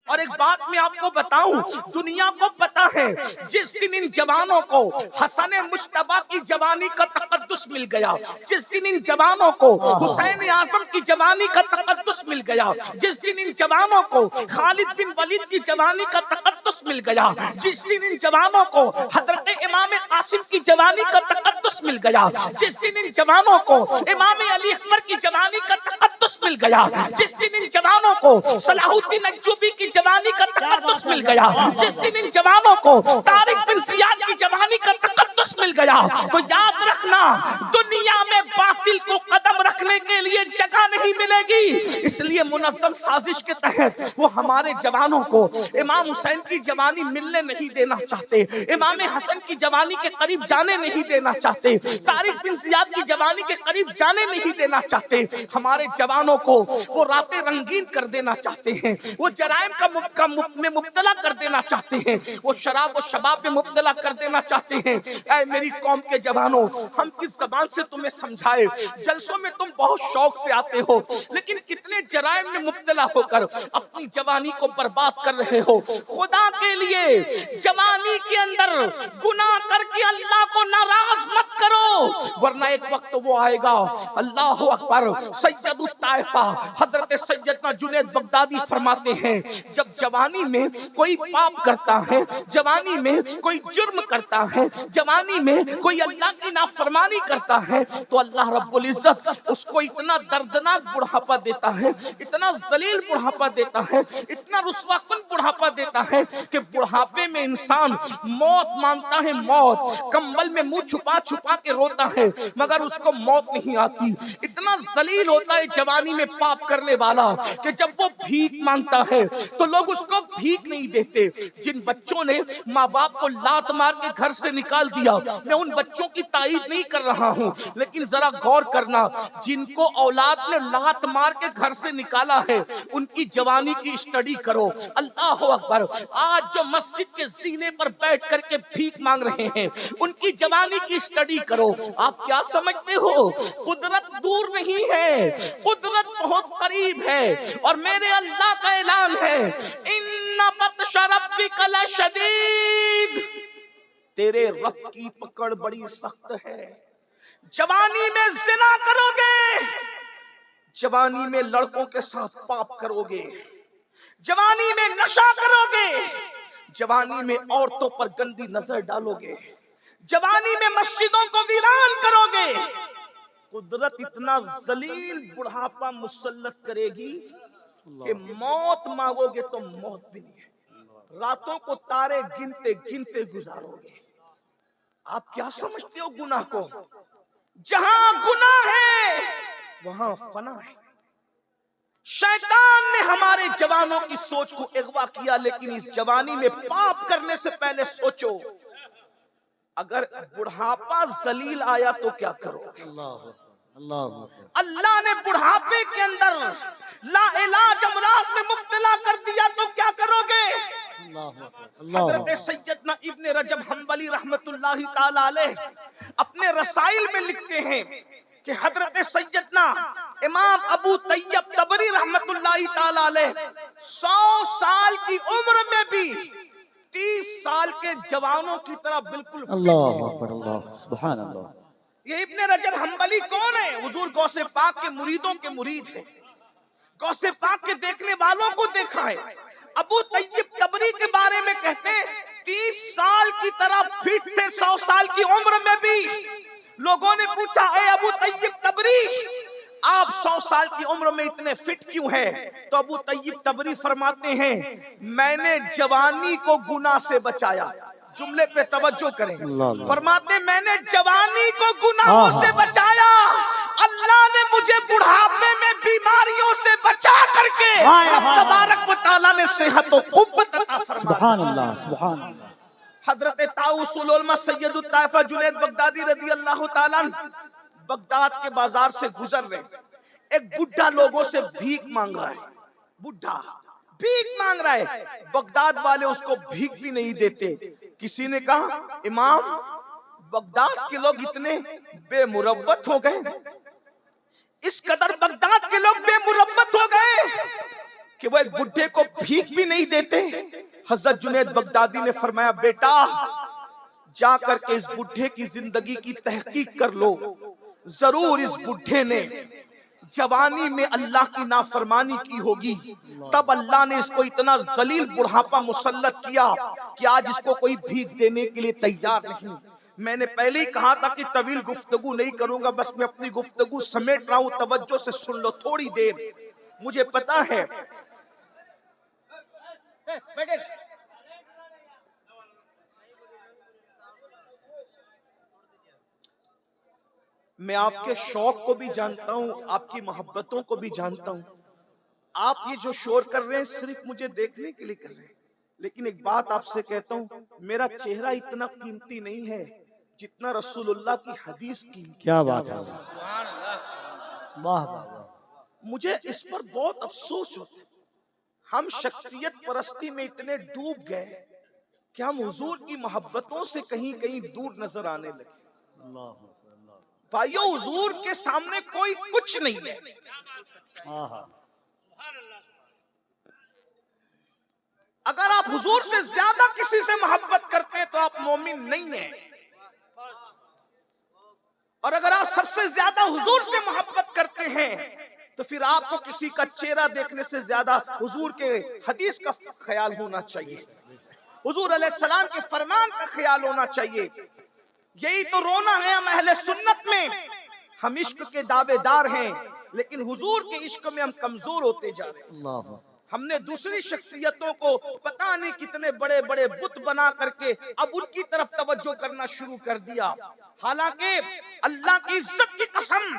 اور ایک بات میں آپ کو بتاؤں، دنیا کو پتا ہے جس دن ان جوانوں کو حسن مجتبیٰ کی جوانی کا تقدس مل گیا، جس دن ان جوانوں کو حسین اعظم کی جوانی کا تقدس مل گیا، جس دن ان جوانوں کو خالد بن ولید کی جوانی کا تقدس مل گیا، جس دن ان جوانوں کو حضرت امام قاسم کی جوانی کا تقدس مل گیا، جس دن ان جوانوں کو امام علی اکبر کی جوانی کا تقدس مل گیا، جس دن ان جوانوں کو صلاح الدین ایوبی کی جوانی کا تقدس مل گیا، جس دن ان جوانوں کو طارق بن زیاد کی جوانی کا تقدس مل گیا، تو یاد رکھنا دنیا میں باطل کو قدم رکھنے کے لیے جگہ نہیں ملے گی۔ اس لیے منظم سازش کے تحت وہ ہمارے جوانوں کو امام حسین کی جوانی ملنے نہیں دینا چاہتے، امام حسن کی جوانی کے قریب جانے نہیں دینا چاہتے، طارق بن زیاد کی جوانی کے قریب جانے نہیں دینا چاہتے۔ ہمارے جوانوں کو وہ راتیں رنگین کر دینا چاہتے ہیں، وہ جرائم میں مبتلا کر دینا چاہتے ہیں، وہ شراب و شباب میں مبتلا کر دینا چاہتے ہیں۔ اے میری قوم کے جوانوں، ہم کس زبان سے تمہیں سمجھائے؟ جلسوں میں تم بہت شوق سے آتے ہو، لیکن کتنے جرائم میں مبتلا ہو کر اپنی جوانی کو برباد کر رہے ہو۔ خدا کے لیے جوانی کے اندر گناہ کر کے اللہ کو ناراض مت کرو، ورنہ ایک وقت وہ آئے گا۔ اللہ اکبر۔ سید الطائفہ حضرت سیدنا جنید بغدادی فرماتے ہیں، جب جوانی میں کوئی پاپ کرتا ہے، جوانی میں کوئی جرم کرتا ہے، جوانی میں کوئی اللہ کی نافرمانی کرتا ہے، تو اللہ رب العزت اس کو اتنا دردناک بڑھاپا دیتا ہے، اتنا ذلیل بڑھاپا دیتا ہے، اتنا رسوا کن بڑھاپا دیتا ہے کہ بڑھاپے میں انسان موت مانگتا ہے، موت کمبل میں منہ چھپا چھپا کے روتا ہے، مگر اس کو موت نہیں آتی۔ اتنا ذلیل ہوتا ہے جوانی میں پاپ کرنے والا کہ جب وہ بھیک مانگتا ہے تو لوگ اس کو بھیک نہیں دیتے۔ جن بچوں نے ماں باپ کو لات مار کے گھر سے نکال دیا، میں ان بچوں کی تائید نہیں کر رہا ہوں، لیکن ذرا غور کرنا، جن کو اولاد نے لات مار کے گھر سے نکالا ہے ان کی جوانی کی اسٹڈی کرو۔ اللہ اکبر۔ آج جو مسجد کے زینے پر بیٹھ کر کے بھیک مانگ رہے ہیں ان کی جوانی کی اسٹڈی کرو۔ آپ کیا سمجھتے ہو؟ قدرت دور نہیں ہے، قدرت بہت قریب ہے، اور میرے اللہ کا اعلان ہے، ان بطش ربک لشدید، تیرے رب کی پکڑ بڑی سخت ہے۔ جوانی میں زنا کرو گے، جوانی میں لڑکوں کے ساتھ پاپ کرو گے، جوانی میں نشہ کرو گے، جوانی میں عورتوں پر گندی نظر ڈالو گے، جوانی میں مسجدوں کو ویران کرو گے، قدرت اتنا ذلیل بڑھاپا مسلط کرے گی کہ موت مانگو گے تو موت بھی نہیں ہے، راتوں کو تارے گنتے گنتے گزارو گے۔ آپ کیا سمجھتے ہو گناہ کو؟ جہاں گناہ ہے وہاں فنا ہے۔ شیطان نے ہمارے جوانوں کی سوچ کو اغوا کیا، لیکن اس جوانی میں پاپ کرنے سے پہلے سوچو، اگر بڑھاپا ذلیل آیا تو کیا کرو؟ اللہ نے بڑھاپے کے اندر لا علاج امراض میں مبتلا کر دیا تو کیا کرو گے؟ حضرت سیدنا ابن رجب حنبلی رحمت اللہ تعالی علیہ اپنے رسائل میں لکھتے ہیں کہ حضرت سیدنا امام ابو طیب طبری رحمت اللہ تعالی علیہ 100 سال کی عمر میں بھی 30 سال کے جوانوں کی طرح بالکل اللہ اکبر، اللہ سبحان اللہ۔ یہ ابن رجب حنبلی کون ہے؟ حضور غوث پاک کے مریدوں کے مرید ہیں، غوث پاک کے دیکھنے والوں کو دیکھا ہے۔ ابو طیب طبری کے بارے میں کہتے ہیں 30 سال کی طرح فٹ تھے، 100 سال کی عمر میں بھی۔ لوگوں نے پوچھا، اے ابو طیب طبری، آپ 100 سال کی عمر میں اتنے فٹ کیوں ہیں؟ تو ابو طیب طبری فرماتے ہیں، میں نے جوانی کو گناہ سے بچایا۔ جملے پہ توجہ کریں، فرماتے میں نے جوانی کو گناہوں سے بچایا، اللہ نے مجھے بڑھاپے میں بیماریوں سے بچا کر کے تبارک و تعالیٰ نے صحت و قوت عطا فرمایا۔ سبحان اللہ، سبحان اللہ۔ حضرت طاؤس العلماء سید الطائفہ جنید بغدادی رضی اللہ تعالیٰ بغداد کے بازار سے گزر رہے، ایک بڈھا لوگوں سے بھیک مانگ رہا ہے، بڈھا بھیک مانگ رہا ہے، بغداد والے اس کو بھیک بھی نہیں دیتے۔ کسی نے کہا، امام بغداد کے لوگ اتنے بے مربت ہو گئے، اس قدر بغداد کے لوگ بے مربت ہو گئے کہ وہ ایک بڈھے کو بھیک بھی نہیں دیتے. حضرت جنید بغدادی نے فرمایا بیٹا جا کر کے اس بڈھے کی زندگی کی تحقیق کر لو, ضرور اس بڈھے نے جوانی میں اللہ کی نافرمانی کی ہوگی, تب اللہ نے اس کو اتنا ذلیل بڑھاپا مسلط کیا کہ آج اس کو کوئی بھیک دینے کے لیے تیار نہیں. میں نے پہلے ہی کہا تھا کہ طویل گفتگو نہیں کروں گا, بس میں اپنی گفتگو سمیٹ رہا ہوں, توجہ سے سن لو تھوڑی دیر. مجھے پتا ہے میں آپ کے شوق کو بھی جانتا ہوں, آپ کی محبتوں کو بھی جانتا ہوں. آپ یہ جو شور کر رہے ہیں صرف مجھے دیکھنے کے لیے کر رہے ہیں, لیکن ایک بات آپ سے کہتا ہوں, میرا چہرہ اتنا قیمتی نہیں ہے جتنا رسول اللہ کی حدیث قیمتی. کیا بات ہے, واہ واہ. مجھے اس پر بہت افسوس ہوتا ہے, ہم شخصیت پرستی میں اتنے ڈوب گئے کہ ہم حضور کی محبتوں سے کہیں کہیں دور نظر آنے لگے. بھائیو حضور کے سامنے کوئی کچھ نہیں ہے. اگر آپ حضور سے زیادہ کسی سے محبت کرتے ہیں تو آپ مومن نہیں ہیں, اور اگر آپ سب سے زیادہ حضور سے محبت کرتے ہیں تو پھر آپ کو کسی کا چہرہ دیکھنے سے زیادہ حضور کے حدیث کا خیال ہونا چاہیے, حضور علیہ السلام کے فرمان کا خیال ہونا چاہیے. یہی تو رونا ہے ہم اہل سنت میں, ہم عشق کے دعوے دار ہیں لیکن حضور کے عشق میں ہم کمزور ہوتے جا رہے ہیں. ہم نے دوسری شخصیتوں کو پتہ نہیں کتنے بڑے بڑے بت بنا کر کے اب ان کی طرف توجہ کرنا شروع کر دیا, حالانکہ اللہ کی عزت کی قسم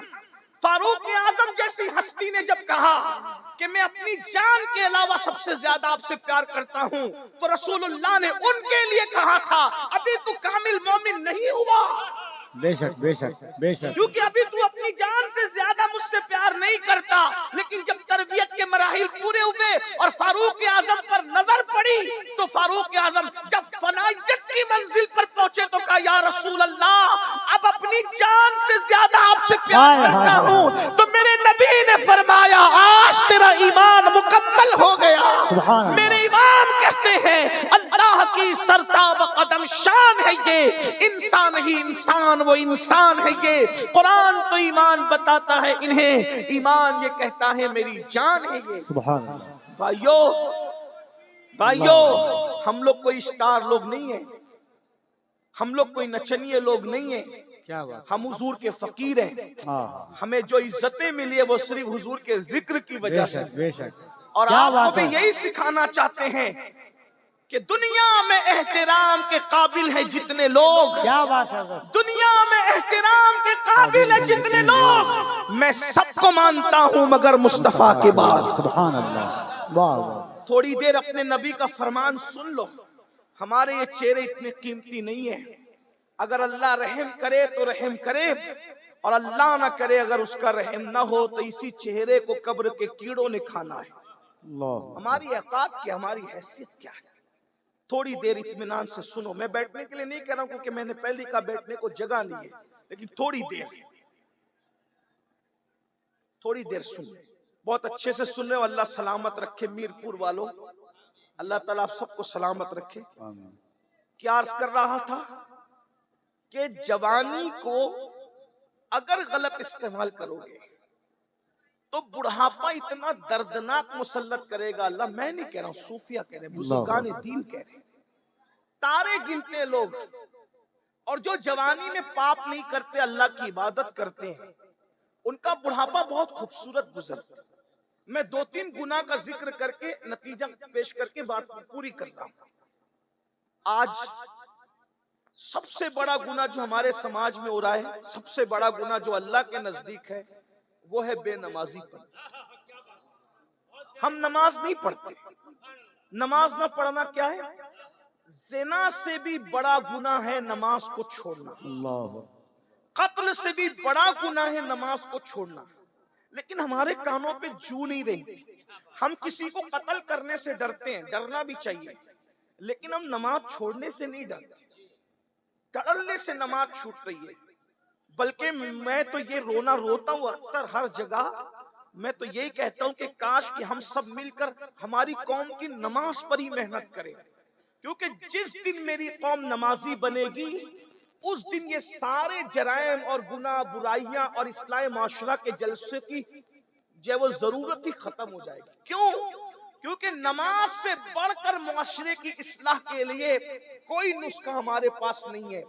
فاروق اعظم جیسی ہستی نے جب کہا کہ میں اپنی جان کے علاوہ سب سے زیادہ آپ سے پیار کرتا ہوں, تو رسول اللہ نے ان کے لیے کہا تھا ابھی تو کامل مومن نہیں ہوا. بے شک بے شک بے شک, کیونکہ ابھی تو اپنی جان سے زیادہ مجھ سے پیار نہیں کرتا, لیکن جب تربیت کے مراحل پورے ہوئے اور فاروق اعظم پر نظر پڑی تو فاروق اعظم جب فنائیت کی منزل پر پہنچے تو کہا یا رسول اللہ اب اپنی جان سے زیادہ آپ سے پیار کرتا ہوں. تو میرے نبی نے فرمایا آج تیرا ایمان مکمل ہو گیا. میرے امام کہتے ہیں اللہ کی سرتاب قدم شان ہے یہ, انسان ہی انسان وہ انسان ہے یہ. قرآن تو ایمان بتاتا ہے انہیں, ایمان یہ کہتا ہے میری جان ہے یہ. سبحان اللہ. بھائیو ہم لوگ کوئی اسٹار لوگ نہیں ہیں, ہم لوگ کوئی نچنیے لوگ نہیں ہیں, کیا بات, ہم حضور کے فقیر ہیں. ہمیں جو عزتیں ملی ہے وہ صرف حضور کے ذکر کی وجہ سے, بے شک. اور آپ کو بھی یہی سکھانا چاہتے ہیں کہ دنیا میں احترام کے قابل ہیں جتنے لوگ, کیا بات ہے, دنیا میں احترام کے قابل ہیں جتنے لوگ, میں سب کو مانتا ہوں مگر مصطفیٰ کے بعد. سبحان اللہ, واہ واہ. تھوڑی دیر اپنے نبی کا فرمان سن لو. ہمارے یہ چہرے اتنے قیمتی نہیں ہیں, اگر اللہ رحم کرے تو رحم کرے, اور اللہ نہ کرے اگر اس کا رحم نہ ہو تو اسی چہرے کو قبر کے کیڑوں نے کھانا ہے. ہماری اوقات کیا, ہماری حیثیت کیا ہے. تھوڑی دیر اطمینان سے سنو, میں بیٹھنے کے لیے نہیں کہہ رہا ہوں کیونکہ میں نے پہلے کہا بیٹھنے کو جگہ نہیں ہے, لیکن تھوڑی دیر سنو, بہت اچھے سے سن رہے ہو. اللہ سلامت رکھے میر پور والوں, اللہ تعالیٰ آپ سب کو سلامت رکھے. کیا عرض کر رہا تھا کہ جوانی کو اگر غلط استعمال کرو گے تو بڑھاپا اتنا دردناک مسلط کرے گا. اللہ میں نہیں کہہ رہا ہوں, صوفیہ کہہ رہے ہیں, بزرگان دین کہہ رہے ہیں, تارے گنتے لوگ, اور جو جوانی میں پاپ نہیں کرتے اللہ کی عبادت کرتے ہیں ان کا بڑھاپا بہت خوبصورت گزرتا ہے. میں 2-3 گناہ کا ذکر کر کے نتیجہ پیش کر کے بات پوری کر رہا ہوں. آج سب سے بڑا گناہ جو ہمارے سماج میں ہو رہا ہے, سب سے بڑا گناہ جو اللہ کے نزدیک ہے وہ ہے بے نمازی پن. ہم نماز نہیں پڑھتے. نماز نہ پڑھنا کیا ہے؟ زنا سے بھی بڑا گناہ ہے نماز کو چھوڑنا, قتل سے بھی بڑا گناہ ہے نماز کو چھوڑنا. لیکن ہمارے کانوں پہ جو نہیں رہی. ہم کسی کو قتل کرنے سے ڈرتے ہیں, ڈرنا بھی چاہیے, لیکن ہم نماز چھوڑنے سے نہیں ڈرتے. ڈرنے سے نماز چھوٹ رہی ہے. بلکہ میں تو یہ رونا روتا ہوں اکثر ہر جگہ. میں تو یہی کہتا ہوں کہ کاش کہ ہم سب مل کر ہماری قوم کی نماز پر ہی محنت کریں، کیونکہ جس دن میری قوم نمازی بنے گی اس دن یہ سارے جرائم اور گناہ برائیاں اور اصلاح معاشرہ کے جلسے کی جو وہ ضرورت ہی ختم ہو جائے گی۔ کیوں؟ کیونکہ نماز سے بڑھ کر معاشرے کی اصلاح کے لیے کوئی نسخہ ہمارے پاس نہیں ہے۔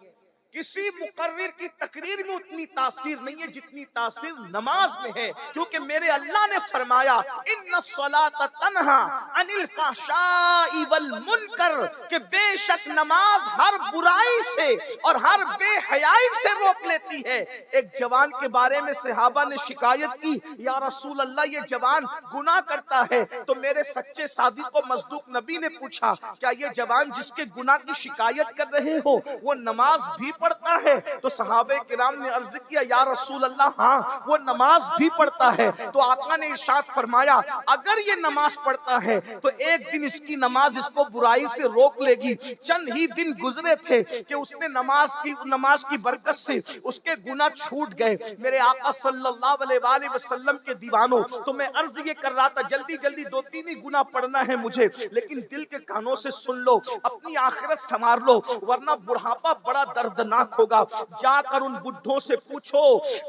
کسی مقرر کی تقریر میں اتنی تاثیر نہیں ہے جتنی تاثیر نماز میں ہے، کیونکہ میرے اللہ نے فرمایا ان الصلاۃ تنہی عن الفحشاء والمنکر، کہ بے شک نماز ہر برائی سے اور ہر بے حیائی سے روک لیتی ہے۔ ایک جوان کے بارے میں صحابہ نے شکایت کی، یا رسول اللہ یہ جوان گناہ کرتا ہے، تو میرے سچے صادق و مصدوق نبی نے پوچھا کیا یہ جوان جس کے گناہ کی شکایت کر رہے ہو وہ نماز بھی پڑھتا ہے؟ تو صحابہ کرام نے عرض کیا یا رسول اللہ ہاں وہ نماز بھی پڑھتا ہے۔ تو آقا نے ارشاد فرمایا اگر یہ نماز پڑھتا ہے تو ایک دن اس کی نماز اس کو برائی سے روک لے گی۔ چند ہی دن گزرے تھے کہ اس نے نماز کی برکت سے اس کے گناہ چھوٹ گئے۔ میرے آقا صلی اللہ علیہ وآلہ وسلم کے دیوانوں، تو میں عرض یہ کر رہا تھا جلدی جلدی 2-3 ہی گناہ پڑھنا ہے مجھے، لیکن دل کے کانوں سے سن لو، اپنی آخرت سنوار لو، ورنہ بڑھاپا بڑا دردناک ہوگا۔ جا کر ان بڈھوں سے پوچھو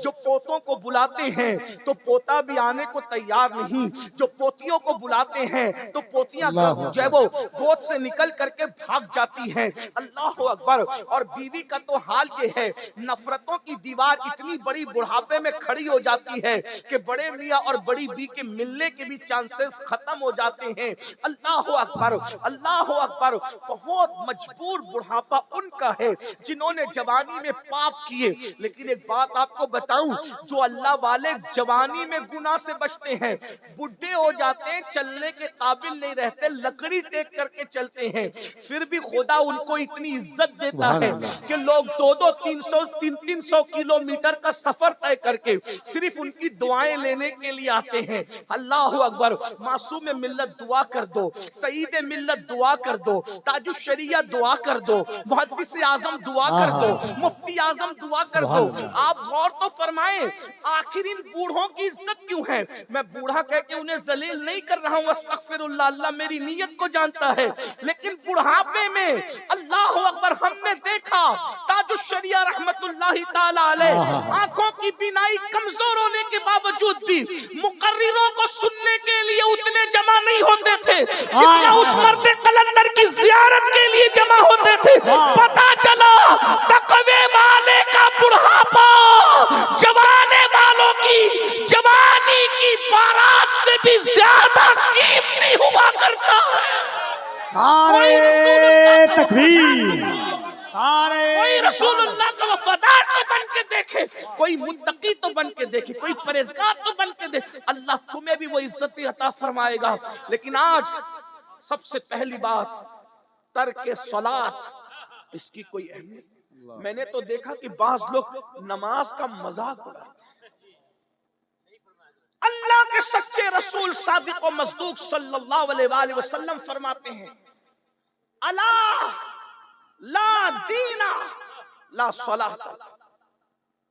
جو پوتوں کو بلاتے ہیں تو پوتا بھی آنے کو تیار نہیں، جو پوتیوں کو بلاتے ہیں تو پوتیاں جو ہے وہ گود سے نکل کر کے بھاگ جاتی ہیں۔ اللہ اکبر۔ اور بیوی کا تو حال یہ ہے، نفرتوں کی دیوار اتنی بڑی بڑھاپے میں کھڑی ہو جاتی ہے کہ بڑے میاں اور بڑی بی کے ملنے کے بھی چانسز ختم ہو جاتے ہیں۔ اللہ اکبر، اللہ اکبر۔ بہت مجبور بڑھاپا ان کا ہے جنہوں نے جوانی میں پاپ کیے۔ لیکن ایک بات آپ کو بتاؤں، جو اللہ والے جوانی میں گناہ سے بچتے ہیں بڈھے ہو جاتے ہیں، چلنے کے قابل نہیں رہتے، لکڑی ٹیک کر کے چلتے ہیں، پھر بھی خدا ان کو اتنی عزت دیتا ہے کہ لوگ 200 300 کلومیٹر کا سفر طے کر کے صرف ان کی دعائیں لینے کے لیے آتے ہیں۔ اللہ اکبر۔ معصوم ملت دعا کر دو، سعید ملت دعا کر دو، تاج الشریعہ دعا کر دو، محدث اعظم دعا کر دو، مفتی اعظم دعا کر دو۔ آپ غور تو فرمائیں آخر ان بوڑھوں کی عزت کیوں ہے؟ میں بوڑھا کہہ کے انہیں ذلیل نہیں کر رہا ہوں، استغفر اللہ، اللہ میری نیت کو جانتا ہے، لیکن بڑھاپے میں اللہ اکبر ہم نے دیکھا تاج الشریعہ رحمت اللہ تعالی علیہ آنکھوں کی بینائی کمزور ہونے کے باوجود بھی مقرروں کو سننے کے لیے اتنے جمع نہیں ہوتے تھے جتنا اس مرد قلندر کی زیارت کے لیے جمع ہوتے تھے۔ پتا چلا تقوی والے کا بڑھاپا جوانے والوں کی جوانی کی بارات سے بھی زیادہ قیمتی ہوا کرتا ہے۔ نعرہ تکبیر، کوئی رسول اللہ کا وفادار تو بن کے دیکھے، کوئی متقی تو بن کے دیکھے، کوئی پرہیزگار تو بن کے دیکھے، اللہ تمہیں بھی وہ عزت عطا فرمائے گا۔ لیکن آج سب سے پہلی بات ترک صلاۃ، اس کی کوئی اہمیت۔ میں نے تو دیکھا کہ بعض لوگ نماز کا مذاق اڑاتے ہیں۔ اللہ کے سچے رسول صادق و مصدوق صلی اللہ علیہ وآلہ وسلم فرماتے ہیں الا لا دین لا صلاۃ،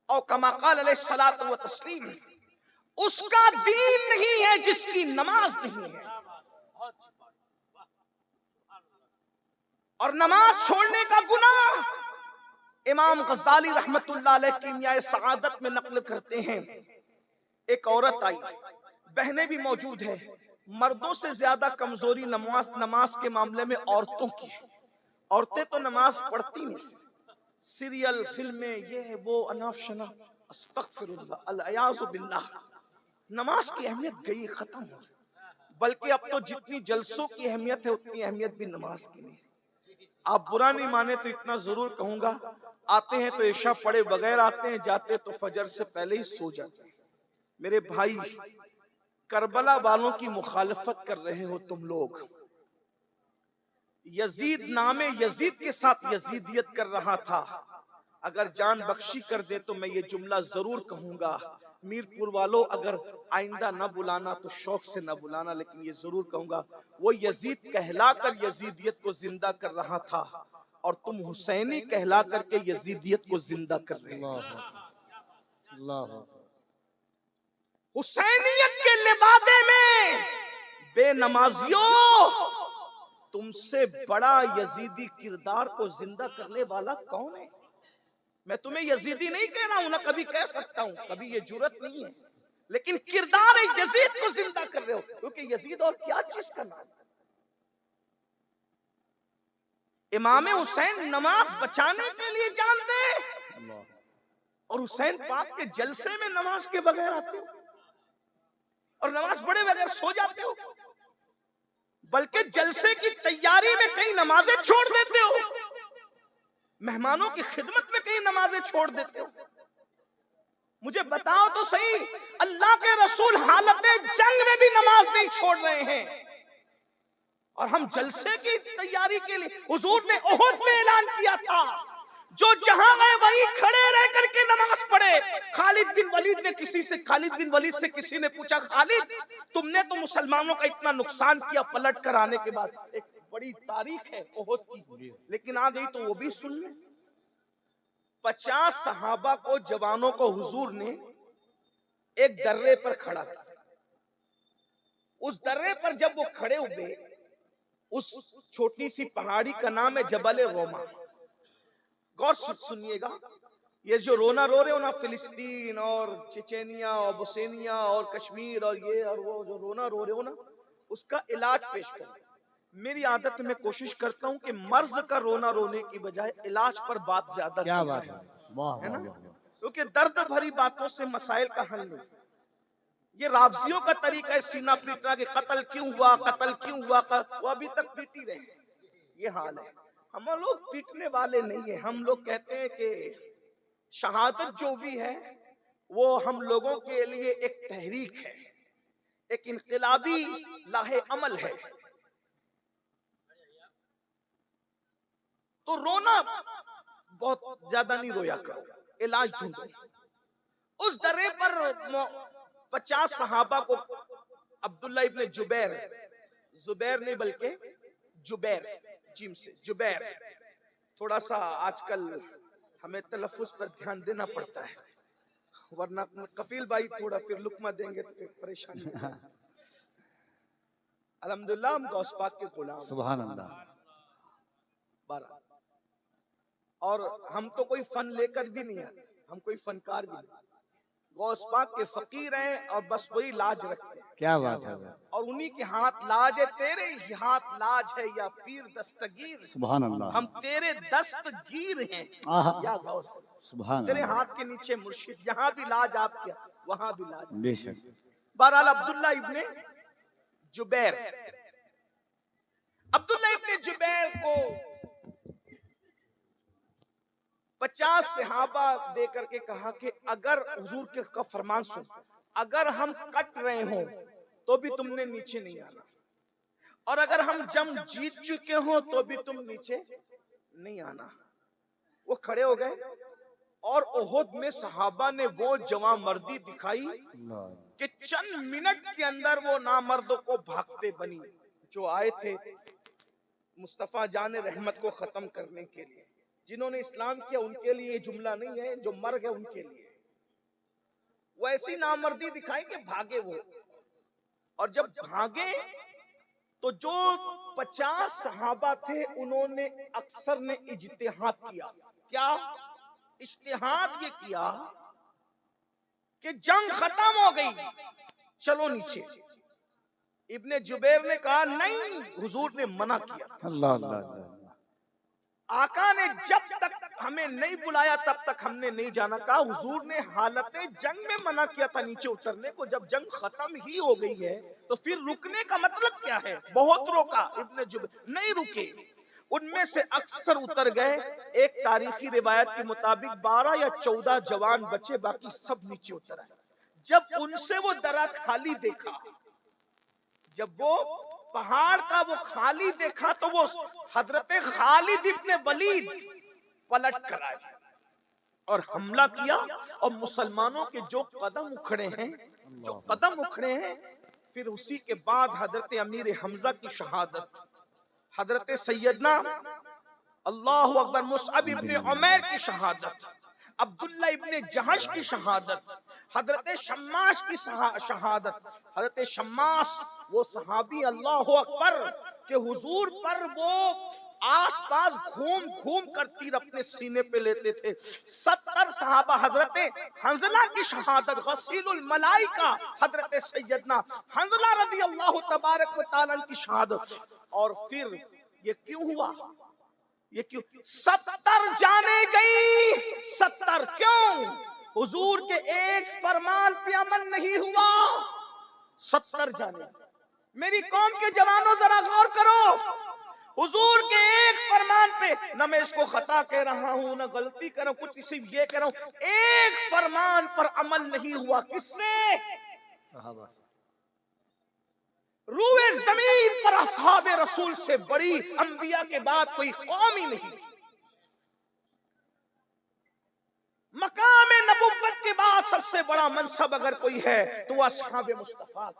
او کما قال علیہ الصلاۃ والتسلیم، اس کا دین نہیں ہے جس کی نماز نہیں ہے۔ اور نماز چھوڑنے کا گناہ امام غزالی رحمت اللہ علیہ کیمیاء سعادت میں نقل کرتے ہیں، ایک عورت آئی، بہنیں بھی موجود ہیں، مردوں سے زیادہ کمزوری نماز کے معاملے میں عورتوں کی ہے۔ عورتیں تو نماز پڑھتی نہیں، سیریل، فلمیں، یہ وہ، اناف شناف، استغفر اللہ، العیاذ باللہ۔ نماز کی اہمیت گئی، ختم ہو، بلکہ اب تو جتنی جلسوں کی اہمیت ہے اتنی اہمیت بھی نماز کی نہیں۔ آپ برا نہیں مانے تو اتنا ضرور کہوں گا، آتے ہیں تو عشاء پڑھے بغیر آتے ہیں، جاتے تو فجر سے پہلے ہی سو جاتے ہیں۔ میرے بھائی، کربلا والوں کی مخالفت کر رہے ہو تم لوگ۔ یزید نام یزید کے ساتھ یزیدیت کر رہا تھا، اگر جان بخشی کر دے تو میں یہ جملہ ضرور کہوں گا، میرپور والوں اگر آئندہ نہ بلانا تو شوق سے نہ بلانا، لیکن یہ ضرور کہوں گا وہ یزید کہلا کر یزیدیت کو زندہ کر رہا تھا، اور تم حسینی کہلا کر کے یزیدیت کو زندہ کر رہے ہیں۔ حسینیت کے لبادے میں بے نمازیوں، تم سے بڑا یزیدی کردار کو زندہ کرنے والا کون ہے؟ میں تمہیں یزیدی نہیں کہہ رہا ہوں، نہ کبھی کہہ سکتا ہوں، کبھی یہ جرت نہیں ہے، لیکن کردار یزید کو زندہ کر رہے ہو، کیونکہ یزید اور کیا چیز کا نام ہے؟ امام حسین نماز بچانے کے لیے جان دے، اور حسین پاک کے جلسے میں نماز کے بغیر آتے ہو اور نماز پڑھے بغیر سو جاتے ہو، بلکہ جلسے کی تیاری میں کئی نمازیں چھوڑ دیتے ہو، مہمانوں کی خدمت میں کئی نمازیں چھوڑ دیتے ہو۔ مجھے بتاؤ تو صحیح، اللہ کے رسول حالت جنگ میں بھی نماز نہیں چھوڑ رہے ہیں، اور ہم جلسے کی تیاری کے لیے، حضور نے احد میں اعلان کیا تھا جو جہاں گئے وہیں کھڑے رہ کر کے نماز پڑھے۔ خالد بن ولید سے کسی نے پوچھا، خالد تم نے تو مسلمانوں کا اتنا نقصان کیا پلٹ کر آنے کے بعد، ایک بڑی تاریخ ہے احد کی، لیکن آ گئی تو وہ بھی سن لیں۔ 50 صحابہ کو، جوانوں کو حضور نے ایک درے پر کھڑا کیا۔ اس درے پر جب وہ کھڑے ہوئے، اس چھوٹی سی پہاڑی کا نام ہے جبل روما۔ غور سنیے گا، یہ جو رونا رو رہے ہو نا، فلسطین اور چچینیا اور بوسنیا اور کشمیر اور یہ اور وہ جو رونا رو رہے ہو نا، اس کا علاج پیش کریں۔ میری عادت میں کوشش کرتا ہوں کہ مرض کا رونا رونے کی بجائے علاج پر بات زیادہ کیا کی بات جائے، ہے، واہ ہے نا؟ واہ واہ۔ کیونکہ درد بھری باتوں سے مسائل کا حل نہیں۔ یہ رافضیوں کا طریقہ ہے سینہ پیٹنا کہ قتل کیوں ہوا، قتل کیوں ہوا، وہ ابھی تک پیٹی رہے ہیں۔ یہ حال ہے۔ ہم لوگ پیٹنے والے نہیں ہیں، ہم لوگ کہتے ہیں کہ شہادت جو بھی ہے وہ ہم لوگوں کے لیے ایک تحریک ہے، ایک انقلابی لاہ عمل ہے۔ تو رونا بہت زیادہ نہیں رویا کرو، علاج ڈھونڈو۔ اس درے پر 50 صحابہ کو عبداللہ ابن جبیر، زبیر نہیں بلکہ جبیر، جیم سے جبیر، تھوڑا سا آج کل ہمیں تلفظ پر دھیان دینا پڑتا ہے، ورنہ کفیل بھائی تھوڑا پھر لقمہ دیں گے تو پھر پریشانی ہو جائے۔ الحمدللہ ہم غوث پاک کے غلام، سبحان اللہ۔ اور ہم تو کوئی فن لے کر بھی نہیں آتے، ہم کوئی فنکار بھی نہیں، غوث پاک کے فقیر ہیں اور بس وہی لاج رکھتے ہیں۔ کیا بات ہے، اور انہی کے ہاتھ لاج ہے، تیرے ہی ہاتھ لاج ہے یا پیر دستگیر، سبحان اللہ۔ ہم تیرے دستگیر ہیں یا غوث، سبحان تیرے اللہ، ہاتھ کے نیچے مرشد، یہاں بھی لاج آپ کیا، وہاں بھی لاج۔ بے شک۔ بہرحال عبداللہ ابن جبیر، عبداللہ ابن جبیر کو 50 صحابہ دے کر کے کہا کہ اگر حضور کا فرمان سن، اگر ہم کٹ رہے ہوں تو بھی تم نے نیچے نہیں آنا، اور اگر ہم جنگ جیت چکے ہوں تو بھی تم نیچے نہیں آنا۔ وہ کھڑے ہو گئے، اور احد میں صحابہ نے وہ جوان مردی دکھائی کہ چند منٹ کے اندر وہ نامردوں کو بھاگتے بنی جو آئے تھے مصطفیٰ جان رحمت کو ختم کرنے کے لیے۔ جنہوں نے اسلام کیا ان کے لیے یہ جملہ نہیں ہے، جو مر گئے ان کے لیے۔ وہ ایسی نامردی دکھائی کہ بھاگے وہ، اور جب بھاگے تو جو 50 صحابہ تھے انہوں نے اکثر نے اجتہاد کیا۔ کیا اجتہاد؟ یہ کیا کہ جنگ ختم ہو گئی، چلو نیچے۔ ابن جبیر نے کہا نہیں، حضور نے منع کیا۔ اللہ اللہ اللہ۔ آقا نے جب تک ہمیں نہیں بلایا تب تک ہم نے نہیں جانا کہا۔ حضور نے حالت جنگ میں منع کیا تھا نیچے اترنے کو، جب جنگ ختم ہی ہو گئی ہے تو پھر رکنے کا مطلب کیا ہے؟ بہت روکا، ابن جبیر نہیں رکے، ان میں سے اکثر اتر گئے۔ ایک تاریخی روایت کے مطابق 12 یا 14 جوان بچے، باقی سب نیچے اتر آئے۔ جب ان سے وہ درہ خالی دیکھا، جب وہ پہاڑ کا وہ خالی دیکھا تو وہ حضرت خالد ابن ولید پلٹ کر آئے اور حملہ کیا، اور مسلمانوں کے جو قدم اکھڑے ہیں، پھر اسی کے بعد حضرت امیر حمزہ کی شہادت، حضرت سیدنا اللہ اکبر مصعب ابن عمیر کی شہادت، عبداللہ ابن جہش کی شہادت، حضرت شماس کی شہادت. حضرت شماس وہ صحابی اللہ اکبر کہ حضور پر وہ آس پاس گھوم گھوم کر تیر اپنے سینے پہ لیتے تھے. 70 صحابہ. حضرت حنظلہ کی شہادت غسیل الملائکہ حضرت سیدنا حنظلہ رضی اللہ تبارک و تعالی کی شہادت. اور پھر یہ کیوں ہوا؟ یہ کیوں 70 جانے گئی؟ 70 کیوں؟ حضور کے ایک فرمان پہ عمل نہیں ہوا. 70 جانے. میری قوم کے جوانوں ذرا غور کرو. حضور کے ایک فرمان پہ، نہ میں اس کو خطا کہہ رہا ہوں نہ غلطی کر رہا ہوں، کچھ کسی یہ کہہ رہا ہوں، ایک فرمان پر عمل نہیں ہوا. کس سے؟ روئے زمین پر اصحاب رسول سے بڑی انبیاء کے بعد کوئی قوم ہی نہیں. مقام نبوت کے بعد سب سے بڑا منصب اگر کوئی ہے تو وہ اصحاب مصطفیٰ.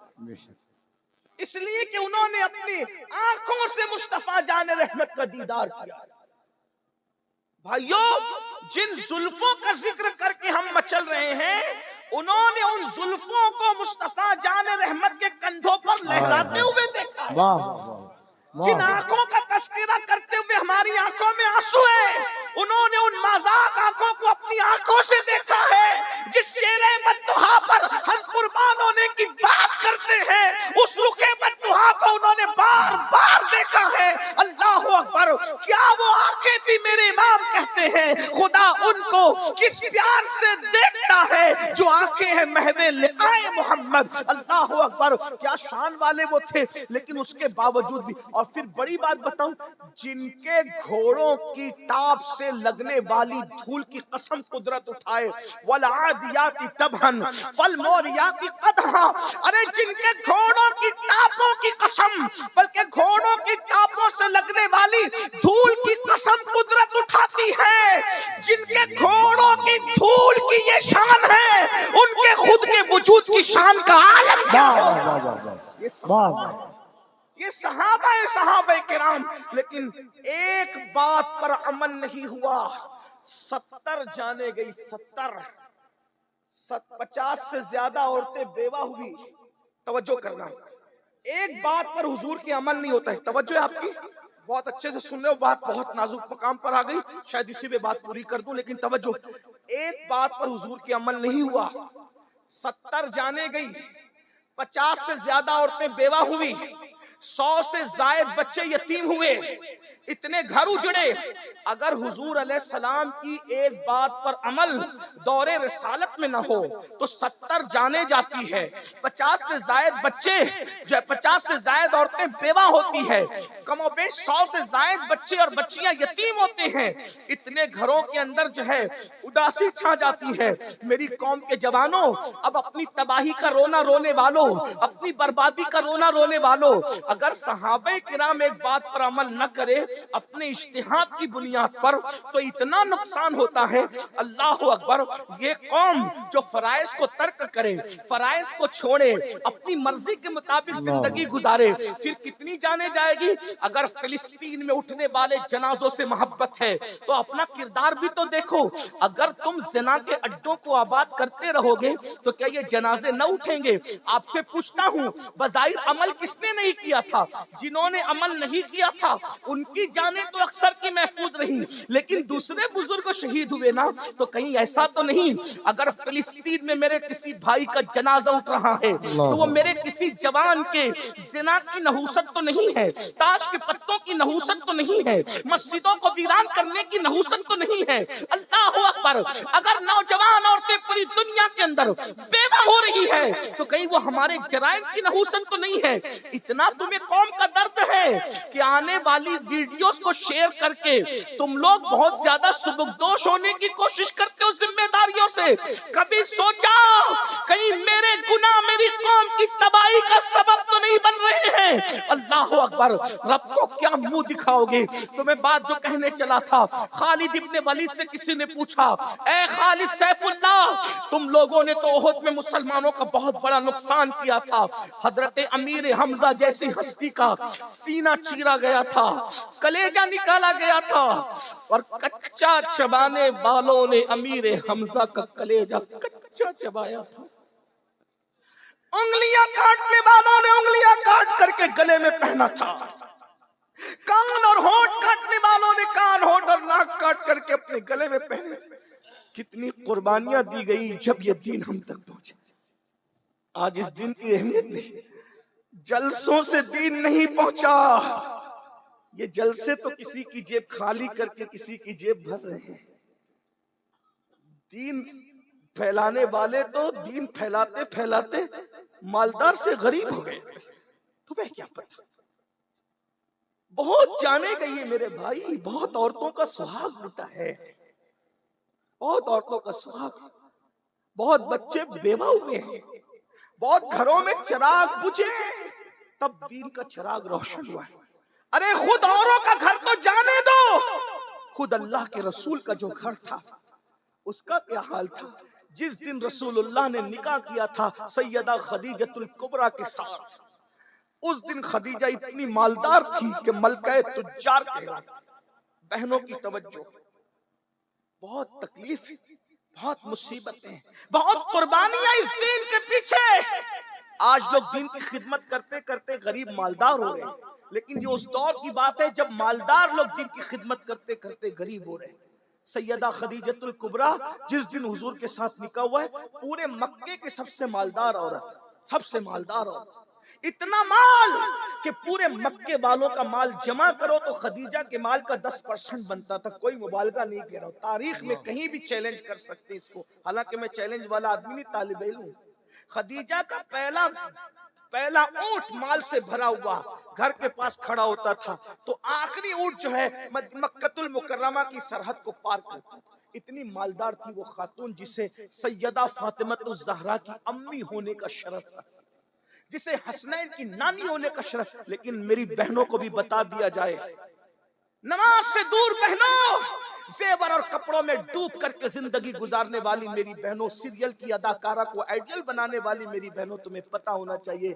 اس لیے کہ انہوں نے اپنی آنکھوں سے مصطفیٰ جان رحمت کا دیدار کیا. بھائیو، جن زلفوں کا ذکر کر کے ہم مچل رہے ہیں، انہوں نے ان زلفوں کو مصطفیٰ جان رحمت کے کندھوں پر لہراتے ہوئے دیکھا ہے. جن آنکھوں کا تذکرہ کرتے ہوئے ہماری آنکھوں میں آنسو ہے، انہوں نے ان مذاق آنکھوں کو اپنی آنکھوں سے دیکھا ہے. جس چہرے بددعا پر ہم قربان ہونے کی بات کرتے ہیں، اس رخ بددعا کو انہوں نے بار بار دیکھا ہے. اللہ اکبر. کیا وہ آنکھیں بھی میرے امام کہتے ہیں خدا ان کو کس پیار سے دیکھتا ہے جو آنکھیں ہیں محو لقائے محمد. اللہ اکبر. کیا شان والے وہ تھے، لیکن اس کے باوجود بھی. اور پھر بڑی بات بتاؤں، جن کے گھوڑوں کی ٹاپ سے لگنے والی دھول کی قسم قدرت اٹھائے. والعادیات طبحا فالموریات قدحا. ارے جن کے گھوڑوں کی ٹاپوں کی قسم، بلکہ گھوڑوں کی ٹاپوں سے لگنے والی دھول کی قسم قدرت اٹھاتی ہے. جن کے گھوڑوں کی دھول کی یہ شان ہے، ان کے خود کے وجود کی شان کا عالم کیا ہے؟ یہ صحابہ کرام. لیکن ایک بات پر عمل نہیں ہوا. 70 جانے گئی. 50 سے زیادہ عورتیں بیوہ ہوئی. توجہ کرنا، ایک بات پر حضور کی عمل نہیں ہوتا ہے. توجہ ہے آپ کی؟ بہت اچھے سے سن لو. بات بہت نازک مقام پر آ گئی، شاید اسی پہ بات پوری کر دوں، لیکن توجہ. ایک بات پر حضور کی عمل نہیں ہوا. 70 جانے گئی. 50 سے زیادہ عورتیں بیوہ ہوئی. 100 سے زائد بچے یتیم ہوئے. اتنے گھر اجڑے. اگر حضور علیہ السلام کی ایک بات پر عمل دور رسالت میں نہ ہو تو 70 جانے جاتی ہے. 50 سے زائد بچے جو ہے، 50 سے زائد عورتیں بیوہ ہوتی ہے. کم و بیش 100 سے زائد بچے اور بچیاں یتیم ہوتے ہیں. اتنے گھروں کے اندر جو ہے اداسی چھا جاتی ہے. میری قوم کے جوانوں، اب اپنی تباہی کا رونا رونے والوں، اپنی بربادی کا رونا رونے والوں، اگر صحابہ کرام ایک بات پر عمل نہ کرے اپنے اجتہاد کی بنیاد پر تو اتنا نقصان ہوتا ہے. اللہ اکبر. یہ قوم جو فرائض کو ترک کرے، فرائض کو چھوڑے، اپنی مرضی کے مطابق زندگی گزارے، پھر کتنی جانے جائے گی. اگر فلسطین میں اٹھنے والے جنازوں سے محبت ہے تو اپنا کردار بھی تو دیکھو. اگر تم زنا کے اڈوں کو آباد کرتے رہو گے تو کیا یہ جنازے نہ اٹھیں گے؟ آپ سے پوچھتا ہوں، بظاہر عمل کس نے نہیں کیا تھا؟ جنہوں نے عمل نہیں کیا تھا ان کی جانیں تو اکثر کی محفوظ رہی، لیکن دوسرے بزرگ شہید ہوئے نا. تو کہیں ایسا تو نہیں اگر فلسطین میں میرے کسی بھائی کا جنازہ اٹھ رہا ہے تو وہ میرے کسی جوان کے زنا کی نحوست تو نہیں ہے، تاش کے پتوں کی نحوست تو نہیں ہے، مسجدوں کو ویران کرنے کی نحوست تو نہیں ہے. اللہ اکبر. اگر نوجوان عورتیں پوری دنیا کے اندر بیوہ ہو رہی ہے تو کہیں وہ ہمارے جرائم کی نحوست تو نہیں ہے. اتنا تمہیں قوم کا درد ہے کہ آنے والی ویڈیوز کو شیئر کر کے تم لوگ بہت زیادہ سبکدوش ہونے کی کوشش کرتے ہو ذمہ داریوں سے. کبھی سوچا کہیں میرے گناہ میری قوم کی تباہی کا سبب تو نہیں بن رہے ہیں؟ اللہ اکبر. رب کو کیا منہ دکھاؤ گے؟ تمہیں بات جو کہنے چلا تھا، خالد ابن ولید سے کسی نے پوچھا، اے خالد سیف اللہ، تم لوگوں نے تو احد میں مسلمانوں کا بہت بڑا نقصان کیا تھا. حضرت امیر حمزہ جیسی ہستی کا سینہ چیرا گیا تھا، کلیجہ نکالا گیا تھا، اور کچا چبانے والوں نے امیر حمزہ کا کلیجہ کچا چبایا تھا. انگلیاں کاٹنے والوں نے انگلیاں کاٹ کر کے گلے میں پہنا تھا. کان اور ہونٹ کاٹنے والوں نے کان ہونٹ اور ناک کاٹ کر کے اپنے گلے میں پہنے. کتنی قربانیاں دی گئی جب یہ دین ہم تک پہنچے. آج اس دن کی اہمیت نہیں. جلسوں سے دین نہیں پہنچا. یہ جلسے تو کسی کی جیب خالی کر کے کسی کی جیب بھر رہے ہیں. دین پھیلانے والے تو دین پھیلاتے پھیلاتے مالدار سے غریب ہو گئے. تمہیں کیا پتا. بہت جانے گئی میرے بھائی. بہت عورتوں کا سہاگ لوٹا ہے. بہت عورتوں کا سہاگ. بہت بچے بیوہ ہوئے ہیں. بہت گھروں میں چراغ بجھے تب دین کا چراغ روشن ہوا ہے. ارے خود اوروں کا گھر تو جانے دو. خود اللہ کے رسول کا جو گھر تھا اس کا کیا حال تھا. جس دن رسول اللہ نے نکاح کیا تھا سیدہ خدیجۃ الکبریٰ کے ساتھ, اس دن خدیجہ اتنی مالدار تھی کہ ملکہ تجار کہلاتی. بہنوں کی توجہ. بہت تکلیف, بہت مصیبتیں, بہت قربانیاں اس دین کے پیچھے. آج لوگ دین کی خدمت کرتے کرتے غریب مالدار ہو رہے ہیں. لیکن یہ اس دور کی بات ہے جب مالدار لوگ دین کی خدمت کرتے کرتے غریب ہو رہے ہیں. سیدہ خدیجۃ الکبریٰ جس دن حضور کے ساتھ نکاح ہوا ہے پورے مکے کے سب سے مالدار عورت. سب سے مالدار عورت. اتنا مال کہ پورے مکے والوں کا مال جمع کرو تو خدیجہ کے مال کا 10% بنتا تھا. کوئی مبالغہ نہیں کہہ رہا ہوں. تاریخ میں کہیں بھی چیلنج کر سکتے اس کو. حالانکہ میں چیلنج والا آدمی نہیں, طالب علم ہوں. خدیجہ کا پہلا اونٹ مال سے بھرا ہوا گھر کے پاس کھڑا ہوتا تھا تو آخری اونٹ جو ہے مکۃ المکرمہ کی سرحد کو پار کرتا تھا. اتنی مالدار تھی وہ خاتون جسے سیدہ فاطمہ الزہرا کی امی ہونے کا شرف تھا, جسے حسنین کی نانی ہونے کا شرف. لیکن میری بہنوں کو بھی بتا دیا جائے, نماز سے دور بہنوں, زیور اور کپڑوں میں ڈوب کر کے زندگی گزارنے والی میری بہنوں, سیریل کی اداکارہ کو آئیڈیل بنانے والی میری بہنوں, تمہیں پتا ہونا چاہیے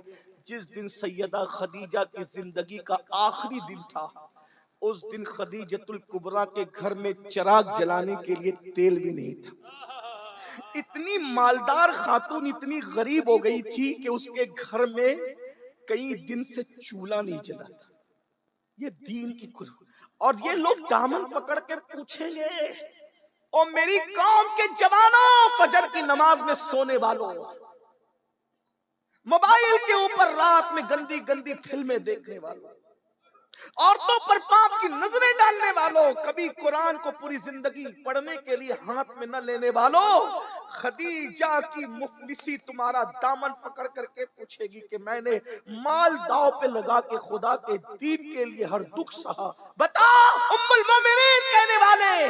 جس دن سیدہ خدیجہ کی زندگی کا آخری دن تھا اس دن خدیجۃ الکبریٰ کے گھر میں چراغ جلانے کے لیے تیل بھی نہیں تھا. اتنی مالدار خاتون اتنی غریب ہو گئی تھی کہ اس کے گھر میں کئی دن سے چولہا نہیں جلا تھا. یہ دین کی قربانی. اور یہ لوگ دامن پکڑ کے پوچھیں گے اور میری قوم کے جوانوں, فجر کی نماز میں سونے والوں, موبائل کے اوپر رات میں گندی گندی فلمیں دیکھنے والوں, عورتوں پر پاپ کی نظریں ڈالنے والوں, کبھی قرآن کو پوری زندگی پڑھنے کے لیے ہاتھ میں نہ لینے والوں, خدیجہ کی مفلسی تمہارا دامن پکڑ کر کے پوچھے گی کہ میں نے مال داؤ پہ لگا کے خدا کے دین کے لیے ہر دکھ سہا. بتا ام المومنین کہنے والے,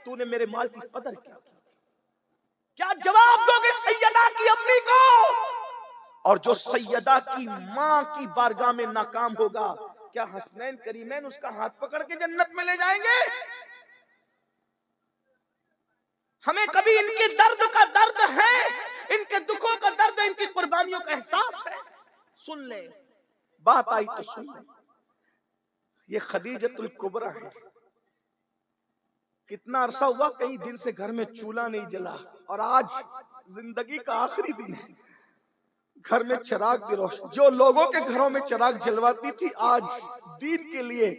تو نے میرے مال کی قدر کیا کی؟ کیا جواب دو گے سیدہ کی امی کو؟ اور جو سیدہ کی ماں کی بارگاہ میں ناکام ہوگا, کیا حسنین کریمین اس کا ہاتھ پکڑ کے جنت میں لے جائیں گے؟ ہمیں کبھی ان کے درد کا درد ہے, ان کے دکھوں کا درد ہے, ان کی قربانیوں کا احساس ہے. سن لیں, بات آئی تو سن لیں. یہ خدیجۃ الکبریٰ ہے. کتنا عرصہ ہوا کئی دن سے گھر میں چولہا نہیں جلا, اور آج زندگی کا آخری دن ہے, گھر میں چراغ کی روشنی. جو لوگوں کے گھروں میں چراغ جلواتی تھی آج دین کے لیے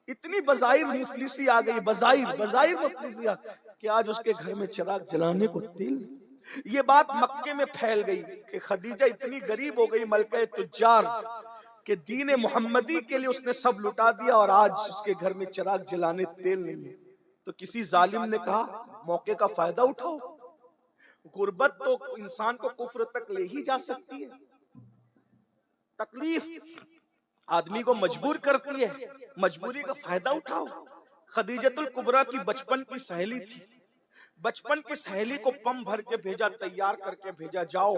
اتنی بظاہر مفلسی آ گئی, بظاہر مفلسی آ گئی کہ آج اس کے گھر میں چراغ جلانے کو تیل. یہ بات مکے میں پھیل گئی کہ خدیجہ اتنی غریب ہو گئی ملکہ تجار کہ دین محمدی کے لیے اس نے سب لٹا دیا, اور آج اس کے گھر میں چراغ جلانے تیل نہیں ہے. تو کسی ظالم نے کہا موقع کا فائدہ اٹھاؤ. غربت تو انسان کو کفر تک لے ہی جا سکتی ہے. تکلیف آدمی کو مجبور کرتی ہے, مجبوری کا فائدہ اٹھاؤ. خدیجۃ الکبریٰ کی بچپن کی سہیلی تھی, بچپن کی سہیلی کو پم بھر کے بھیجا, تیار کر کے بھیجا, جاؤ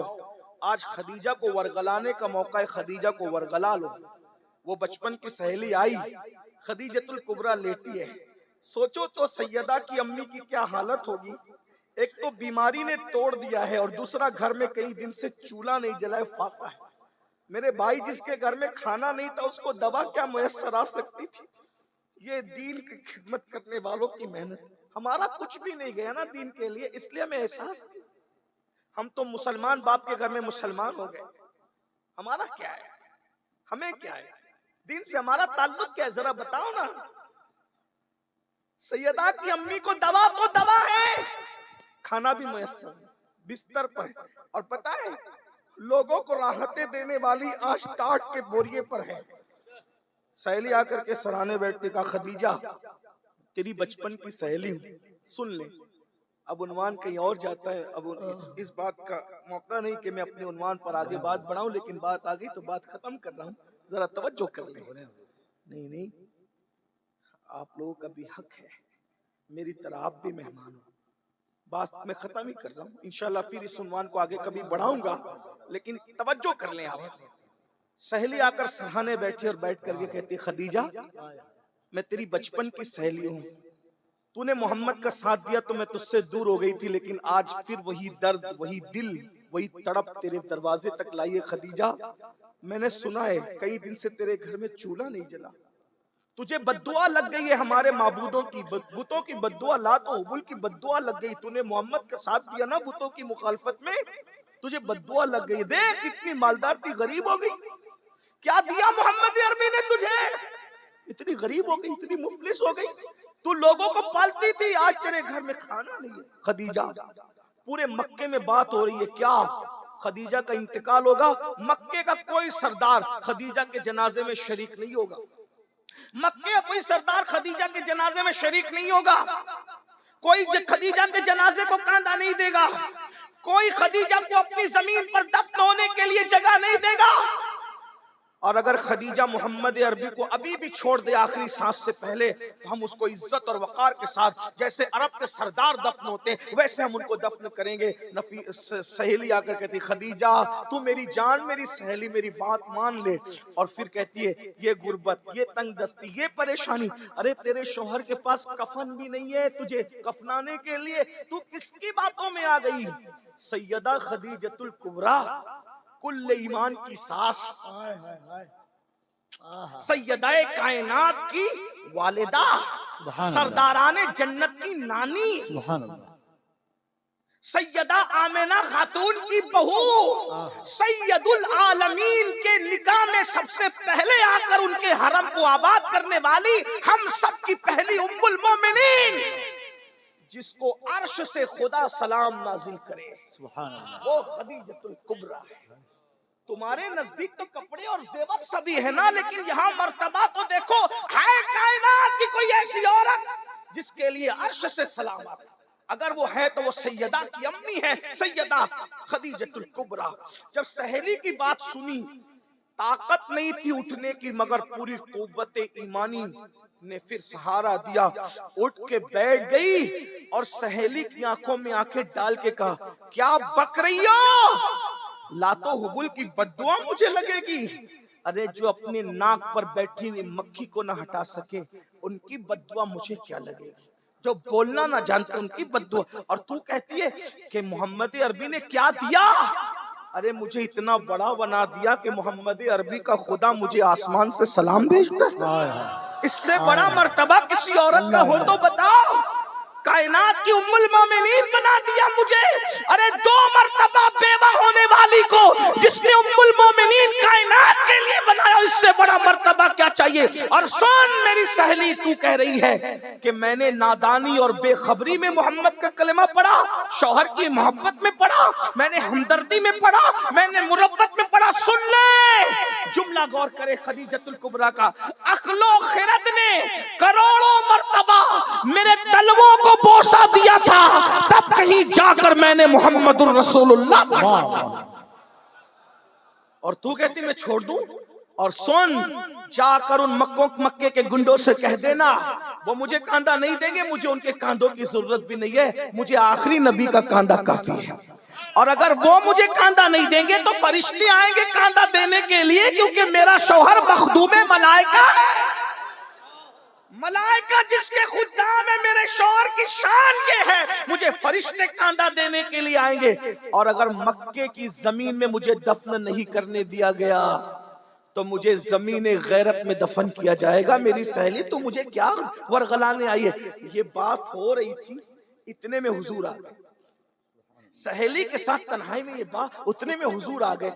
آج خدیجہ کو ورغلانے کا موقع ہے, خدیجہ کو ورغلا لو. وہ بچپن کی سہیلی آئی, خدیجۃ الکبریٰ لیٹی ہے. سوچو تو سیدہ کی امی کی کیا حالت ہوگی. ایک تو بیماری نے توڑ دیا ہے, اور دوسرا گھر میں کئی دن سے چولہا نہیں جلائے فاقہ ہے. میرے بھائی, جس کے گھر میں کھانا نہیں تھا اس کو دوا کیا میسر آ سکتی تھی؟ یہ دین کی خدمت کرنے والوں کی محنت. ہمارا کچھ بھی نہیں گیا نا دین کے لیے، اس لیے ہمیں احساس نہیں. ہم تو مسلمان باپ کے گھر میں مسلمان ہو گئے. ہمارا کیا ہے؟ ہمیں کیا ہے؟ دین سے ہمارا تعلق کیا ہے؟ ذرا بتاؤ نا. سیدہ کی امی کو دوا تو دوا ہے، کھانا بھی میسر ہے، بستر پر ہے، اور پتہ ہے لوگوں کو راحتیں دینے والی آج ٹاٹ کے بوریے پر ہے. سہیلی آ کر کے سرانے بیٹھتے، کہا خدیجہ تیری بچپن کی سہیلی ہوں، سن لے. اب عنوان کہیں اور جاتا ہے. اب اس بات کا موقع نہیں کہ میں اپنے عنوان پر آگے بات بڑھاؤں، لیکن بات آ گئی تو بات ختم کر رہا ہوں، ذرا توجہ کر لیں. نہیں آپ لوگوں کا بھی حق ہے، میری طرح آپ بھی مہمان ہو. بات میں ختم ہی کر رہا ہوں، انشاءاللہ پھر اس عنوان کو آگے کبھی بڑھاؤں گا، لیکن توجہ کر لیں آپ. سہیلی آ کر سرہانے بیٹھی اور بیٹھ کر یہ کہتی خدیجہ میں تیری بچپن کی سہیلی ہوں، تو نے محمد کا ساتھ دیا تو میں تجھ سے دور ہو گئی تھی، لیکن آج پھر وہی درد، وہی دل، وہی تڑپ تیرے دروازے تک لائیے. خدیجہ میں نے سنا ہے کئی دن سے تیرے گھر میں چولہا نہیں جلا، تجھے بددعا لگ گئی ہے ہمارے معبودوں کی، بتوں کی بددعا، لات و حبل کی بددعا لگ گئی. تو نے محمد کا ساتھ دیا نا بتوں کی مخالفت میں، تجھے بددعا لگ گئی. دیکھ اتنی مالدار تھی غریب ہو گئی. کیا دیا محمد عربی نے تجھے؟ اتنی غریب ہو گئی، اتنی مفلس ہو گئی. تو لوگوں کو پالتی تھی، آج تیرے گھر میں کھانا نہیں ہے. خدیجہ پورے مکے میں بات ہو رہی ہے، کیا خدیجہ کا انتقال ہوگا؟ مکے کا کوئی سردار خدیجہ کے جنازے میں شریک نہیں ہوگا. مکے کا کوئی سردار خدیجہ کے جنازے میں شریک نہیں ہوگا. کوئی خدیجہ کے جنازے کو کاندھا نہیں دے گا. کوئی خدیجہ کو اپنی زمین پر دفن ہونے کے لیے جگہ نہیں دے گا. اور اگر خدیجہ محمد عربی کو ابھی بھی چھوڑ دے آخری سانس سے پہلے، تو ہم اس کو عزت اور وقار کے ساتھ، جیسے عرب کے سردار دفن ہوتے ہیں ویسے ہم ان کو دفن کریں گے. سہیلی آ کر کہتی خدیجہ تو میری جان، میری سہیلی، میری بات مان لے. اور پھر کہتی ہے یہ غربت، یہ تنگ دستی، یہ پریشانی، ارے تیرے شوہر کے پاس کفن بھی نہیں ہے تجھے کفنانے کے لیے، تو کس کی باتوں میں آ گئی؟ سیدہ خدیجۃ الکبریٰ کل ایمان کی ساس، سیدہ کائنات کی والدہ، سرداران جنت کی نانی، سیدہ آمنہ خاتون کی بہو، سید العالمین کے نکاح میں سب سے پہلے آ کر ان کے حرم کو آباد کرنے والی ہم سب کی پہلی ام المومنین، جس کو عرش سے خدا سلام نازل کرے، وہ خدیجۃ الکبریٰ ہے. تمہارے نزدیک تو کپڑے اور زیور سبھی ہے نا، لیکن یہاں مرتبہ تو دیکھو، ہے کائنات کی کوئی ایسی عورت جس کے لیے عرش سے سلام آتا. اگر وہ ہے تو وہ سیدہ کی امی ہے، سیدہ خدیجۃ الکبریٰ. جب سہیلی کی بات سنی، طاقت نہیں تھی اٹھنے کی، مگر پوری قوت ایمانی نے پھر سہارا دیا، اٹھ کے بیٹھ گئی اور سہیلی کی آنکھوں میں آنکھیں ڈال کے کہا کیا بک رہی ہو؟ لات و حبل کی بددعا مجھے لگے گی؟ ارے جو اپنے ناک پر بیٹھی ہوئی مکھی کو نہ ہٹا سکے ان کی بددعا مجھے کیا لگے گی؟ جو بولنا نہ جانتے ان کی بددعا. اور تو کہتی ہے کہ محمد عربی نے کیا دیا؟ ارے مجھے اتنا بڑا بنا دیا کہ محمد عربی کا خدا مجھے آسمان سے سلام بھیجتا ہے. اس سے بڑا مرتبہ کسی عورت کا ہو تو بتاؤ. کائنات کی ام المومنین بنا دیا مجھے. ارے 2 مرتبہ بیوہ ہونے والی کو جس نے ام المومنین کائنات کے لیے بنایا، اس سے بڑا مرتبہ کیا چاہیے؟ اور سن میری سہیلی، تو کہہ رہی ہے کہ میں نے نادانی اور بے خبری میں محمد کا کلمہ پڑھا، شوہر کی محبت میں پڑھا، میں نے ہمدردی میں پڑھا، میں نے مربت میں پڑھا. سن لے جملہ غور کرے خدیجۃ الکبریٰ کا. عقل و خرد نے کروڑوں مرتبہ میرے تلووں کو بوسہ دیا تھا، تب کہیں جا کر میں نے محمد الرسول اللہ. اور تو کہتی میں چھوڑ دوں؟ اور سن، جا کر ان مکے کے گنڈوں سے کہہ دینا وہ مجھے کاندھا نہیں دیں گے، مجھے ان کے کاندھوں کی ضرورت بھی نہیں ہے، مجھے آخری نبی کا کاندھا کافی ہے. اور اگر وہ مجھے کاندھا نہیں دیں گے تو فرشتے آئیں گے کاندھا دینے کے لیے، کیونکہ میرا شوہر مخدوم ملائکہ ہے. ملائکہ جس کے خدام ہے، میرے شوہر کی شان یہ ہے، مجھے فرشتے کاندھا دینے کے لیے آئیں گے. اور اگر مکے کی زمین میں مجھے دفن نہیں کرنے دیا گیا تو مجھے زمین غیرت میں دفن کیا جائے گا. میری سہیلی تو مجھے کیا ورغلانے آئی ہے. یہ بات ہو رہی تھی، اتنے میں حضور آ گئے. سہیلی کے ساتھ تنہائی میں یہ بات، اتنے میں حضور آ گئے.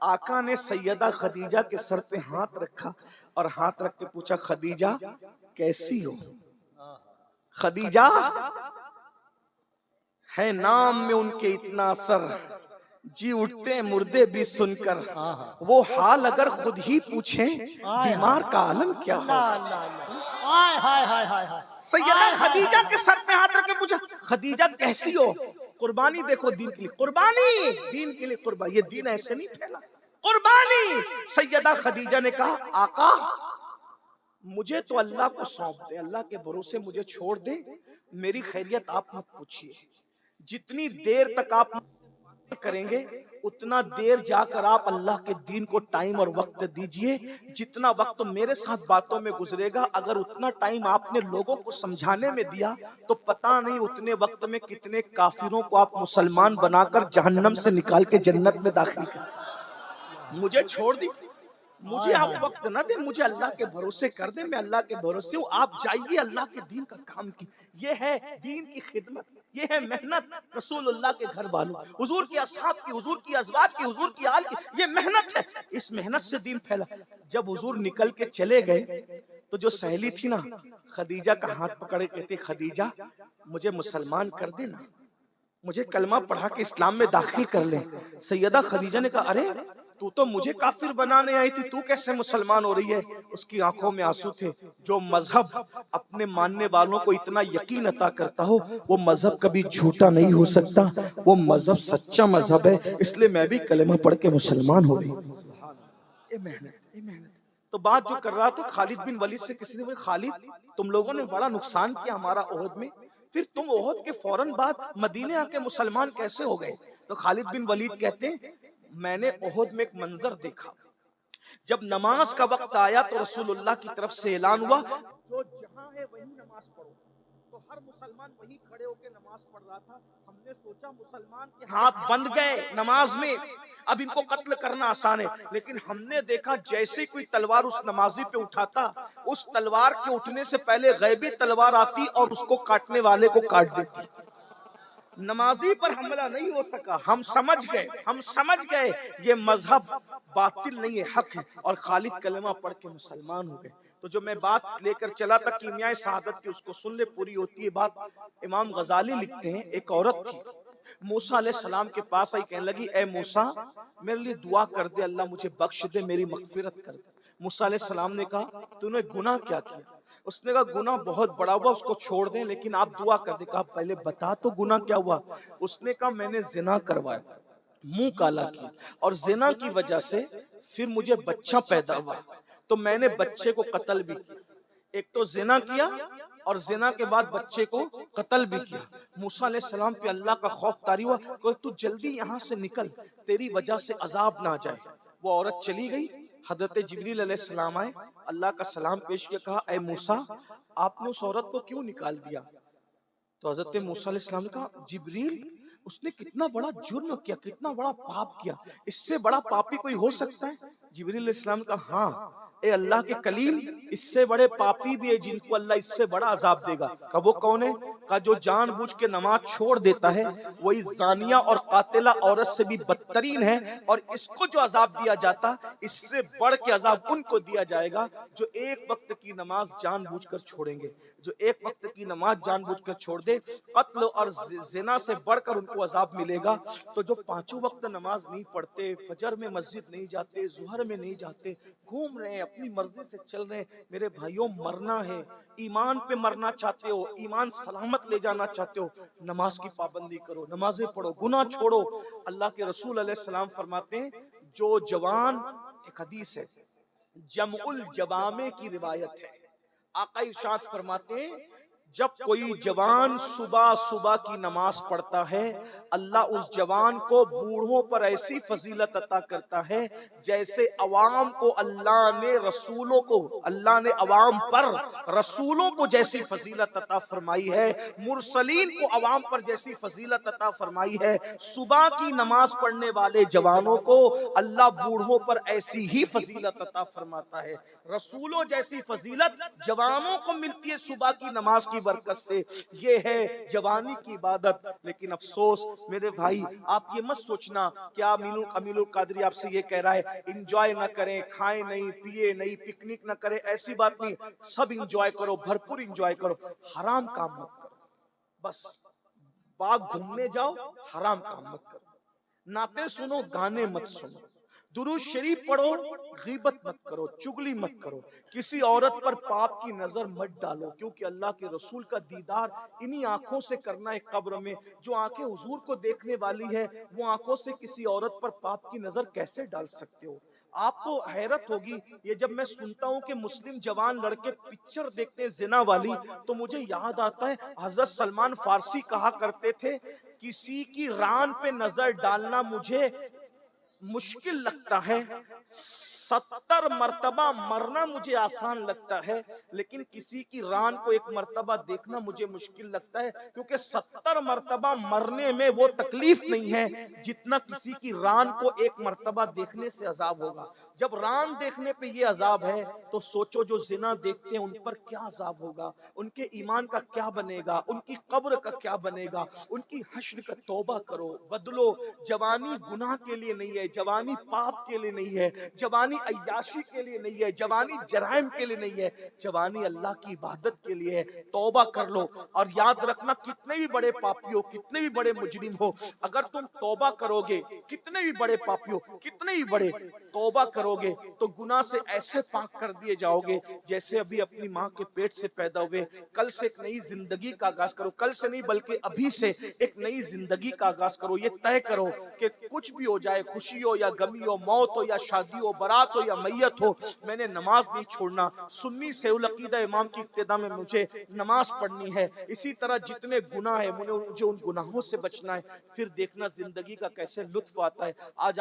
آقا نے سیدہ خدیجہ کے سر پہ ہاتھ رکھا اور ہاتھ رکھ کے پوچھا خدیجہ کیسی ہو؟ خدیجہ ہے نام میں ان کے اتنا اثر، جی اٹھتے ہیں مردے بھی سن کر. وہ حال اگر خود ہی پوچھیں بیمار کا عالم کیا ہو. سیدہ خدیجہ کے سر پہ ہاتھ رکھ کے پوچھا خدیجہ کیسی ہو؟ قربانی دیکھو دین کے لیے، قربانی دین کے لیے قربانی. یہ دین ایسے نہیں پھیلا، قربانی. سیدہ خدیجہ نے کہا آقا مجھے تو اللہ کو سونپ دے، اللہ کے بھروسے مجھے چھوڑ دے، میری خیریت آپ مت پوچھیے. جتنی دیر تک آپ کریں گے اتنا دیر جا کر آپ اللہ کے دین کو ٹائم اور وقت دیجئے. جتنا وقت میرے ساتھ باتوں میں گزرے گا، اگر اتنا ٹائم آپ نے لوگوں کو سمجھانے میں دیا تو پتہ نہیں اتنے وقت میں کتنے کافروں کو آپ مسلمان بنا کر جہنم سے نکال کے جنت میں داخل کر. مجھے چھوڑ دی، مجھے آپ وقت نہ دیں، مجھے اللہ کے بھروسے کر دیں، میں اللہ کے بھروسے ہوں. آپ جائیے اللہ کے دین کا کام کی. یہ ہے دین کی خدمت، یہ ہے محنت رسول اللہ کے گھر والوں، حضور کی اصحاب کی، حضور کی ازواج کی، حضور کی آل کی. یہ محنت ہے، اس محنت سے دین پھیلا. جب حضور نکل کے چلے گئے تو جو سہیلی تھی نا خدیجہ کا ہاتھ پکڑے کہتے خدیجہ مجھے مسلمان کر دینا، مجھے کلمہ پڑھا کے اسلام میں داخل کر لیں. سیدہ خدیجہ نے کہا ارے تو مجھے کافر بنانے آئی تھی، تو کیسے مسلمان ہو رہی ہے؟ اس کی آنکھوں میں آنسو تھے. جو مذہب اپنے ماننے والوں کو اتنا یقین عطا کرتا ہو وہ مذہب کبھی جھوٹا نہیں ہو سکتا، وہ مذہب سچا مذہب ہے. اس لیے میں بھی کلمہ پڑھ کے مسلمان ہو رہی. یہ محنت. تو بات جو کر رہا تھا خالد بن ولید سے، کسی نے کہا خالد تم لوگوں نے بڑا نقصان کیا ہمارا احد میں، پھر تم احد کے فوراً بعد مدینے آ کے مسلمان کیسے ہو گئے؟ تو خالد بن ولید کہتے ہیں میں نے احد میں ایک منظر دیکھا. جب نماز کا وقت آیا تو رسول اللہ کی طرف سے اعلان ہوا جو جہاں ہے وہی نماز پڑھو. تو ہر مسلمان وہی کھڑے ہو کے نماز پڑھ رہا تھا. ہم نے سوچا مسلمان کے ہاتھ بند گئے نماز میں، اب ان کو قتل کرنا آسان ہے. لیکن ہم نے دیکھا جیسے کوئی تلوار اس نمازی پہ اٹھاتا، اس تلوار کے اٹھنے سے پہلے غیبی تلوار آتی اور اس کو کاٹنے والے کو کاٹ دیتی. نمازی پر حملہ نہیں ہو سکا. ہم سمجھ گئے یہ مذہب باطل نہیں ہے، حق ہے. اور خالد کلمہ پڑھ کے مسلمان ہو گئے. تو جو میں بات لے کر چلا تھا کیمیائے شہادت کی، اس کو سن لے پوری ہوتی ہے بات. امام غزالی لکھتے ہیں ایک عورت تھی موسیٰ علیہ السلام کے پاس آئی، کہنے لگی اے موسیٰ میرے لیے دعا کر دے، اللہ مجھے بخش دے، میری مغفرت کر دے. موسیٰ علیہ السلام نے کہا تو نے گناہ کیا کیا؟ اس نے کہا گناہ بہت بڑا ہوا، اس کو چھوڑ دیں لیکن آپ دعا کر دیں. کہا پہلے بتا تو گناہ کیا ہوا؟ اس نے کہا میں نے زنا کروایا، منہ کالا کیا، اور زنا کی وجہ سے پھر مجھے بچہ پیدا ہوا تو میں نے بچے کو قتل بھی کیا. ایک تو زنا کیا اور زنا کے بعد بچے کو قتل بھی کیا. موسیٰ علیہ السلام پہ اللہ کا خوف طاری ہوا کہ تو جلدی یہاں سے نکل، تیری وجہ سے عذاب نہ جائے. وہ عورت چلی گئی. حضرت جبریل علیہ السلام آئے، اللہ کا سلام پیش کیا، کہا اے موسیٰ آپ نے اس عورت کو کیوں نکال دیا؟ تو حضرت موسیٰ علیہ السلام نے کہا جبریل اس نے کتنا بڑا جرم کیا، کتنا بڑا پاپ کیا، اس سے بڑا پاپی کوئی ہو سکتا ہے؟ جبریل علیہ السلام کا ہاں اے اللہ کے کلیم اس سے بڑے پاپی بھی ہے جن کو اللہ اس سے بڑا عذاب دے گا. کہا وہ کون ہے؟ کہا جو جان بوجھ کے نماز چھوڑ دیتا ہے، وہی زانیہ اور قاتلہ عورت سے بھی بدترین ہے، اور اس کو جو عذاب دیا جاتا اس سے بڑھ کے عذاب ان کو دیا جائے گا جو ایک وقت کی نماز جان بوجھ کر چھوڑیں گے. جو ایک وقت کی نماز جان بوجھ کر چھوڑ دے، قتل اور زنا سے بڑھ کر ان کو عذاب ملے گا. تو جو پانچوں وقت نماز نہیں پڑھتے، فجر میں مسجد نہیں جاتے، ظہر میں نہیں جاتے، گھوم رہے ہیں اپنی مرضی سے چل رہے ہیں، میرے بھائیوں مرنا ہے، ایمان پہ مرنا چاہتے ہو، ایمان سلامت لے جانا چاہتے ہو، نماز کی پابندی کرو، نمازیں پڑھو، گناہ چھوڑو. اللہ کے رسول علیہ السلام فرماتے ہیں جو جوان، ایک حدیث ہے جمع الجوامع کی روایت ہے، آقا ارشاد فرماتے ہیں جب کوئی جوان صبح صبح کی نماز پڑھتا ہے اللہ اس جوان کو بوڑھوں پر ایسی فضیلت عطا کرتا ہے جیسے عوام کو اللہ نے عوام پر رسولوں کو جیسی فضیلت عطا فرمائی ہے، مرسلین کو عوام پر جیسی فضیلت عطا فرمائی ہے، صبح کی نماز پڑھنے والے جوانوں کو اللہ بوڑھوں پر ایسی ہی فضیلت عطا فرماتا ہے۔ رسولوں جیسی فضیلت جوانوں کو ملتی ہے صبح کی نماز کی برکت سے، یہ ہے جوانی کی عبادت۔ لیکن افسوس میرے بھائی، آپ یہ مت سوچنا کیا امین القادری آپ سے یہ کہہ رہا ہے انجوائے نہ کریں، کھائیں نہیں، پیے نہیں، پکنک نہ کریں، ایسی بات نہیں، سب انجوائے کرو، بھرپور انجوائے کرو، حرام کام مت کرو۔ بس باغ گھومنے جاؤ، حرام کام مت کرو، نعتیں سنو، گانے مت سنو، درود شریف پڑھو، غیبت مت کرو، چگلی مت کرو، کسی عورت پر پاپ کی نظر مت ڈالو، کیونکہ اللہ کے رسول کا دیدار انہی آنکھوں سے کرنا ہے قبر میں۔ جو آنکھیں حضور کو دیکھنے والی ہے وہ آنکھوں سے کسی عورت پر پاپ کی نظر کیسے ڈال سکتے ہو؟ آپ کو حیرت ہوگی یہ جب میں سنتا ہوں کہ مسلم جوان لڑکے پکچر دیکھتے ہیں زنا والی، تو مجھے یاد آتا ہے حضرت سلمان فارسی کہا کرتے تھے کسی کی ران پہ نظر ڈالنا مجھے مشکل لگتا ہے، 70 مرتبہ مرنا مجھے آسان لگتا ہے، لیکن کسی کی ران کو ایک مرتبہ دیکھنا مجھے مشکل لگتا ہے، کیونکہ 70 مرتبہ مرنے میں وہ تکلیف نہیں ہے جتنا کسی کی ران کو ایک مرتبہ دیکھنے سے عذاب ہوگا۔ جب ران دیکھنے پہ یہ عذاب ہے تو سوچو جو زنا دیکھتے ہیں ان پر کیا عذاب ہوگا، ان کے ایمان کا کیا بنے گا، ان کی قبر کا کیا بنے گا، ان کی حشر کا۔ توبہ کرو، بدلو۔ جوانی گناہ کے لیے نہیں ہے، جوانی پاپ کے لیے نہیں ہے، جوانی عیاشی کے لیے نہیں ہے، جوانی جرائم کے لیے نہیں ہے، جوانی اللہ کی عبادت کے لیے ہے۔ توبہ کر لو، اور یاد رکھنا کتنے بھی بڑے پاپی ہو، کتنے بھی بڑے مجرم ہو، اگر تم توبہ کرو گے، کتنے بھی بڑے پاپی ہو، کتنے بھی بڑے، توبہ کرو گے تو گناہ سے ایسے پاک کر دیے جاؤ گے جیسے ابھی اپنی ماں کے پیٹ سے پیدا ہوئے۔ کل سے ایک نئی زندگی کا آغاز کرو، کل سے نہیں بلکہ ابھی سے ایک نئی زندگی کا آغاز کرو۔ یہ طے کرو کہ کچھ بھی ہو جائے، خوشی ہو یا غمی ہو، موت ہو یا شادی ہو، برات ہو یا میت ہو، میں نے نماز نہیں چھوڑنا۔ سنی سیول العقیدہ امام کی اقتداء میں مجھے نماز پڑھنی ہے۔ اسی طرح جتنے گناہ ہیں مجھے ان گناہوں سے بچنا ہے، پھر دیکھنا زندگی کا کیسے لطف آتا ہے۔ آج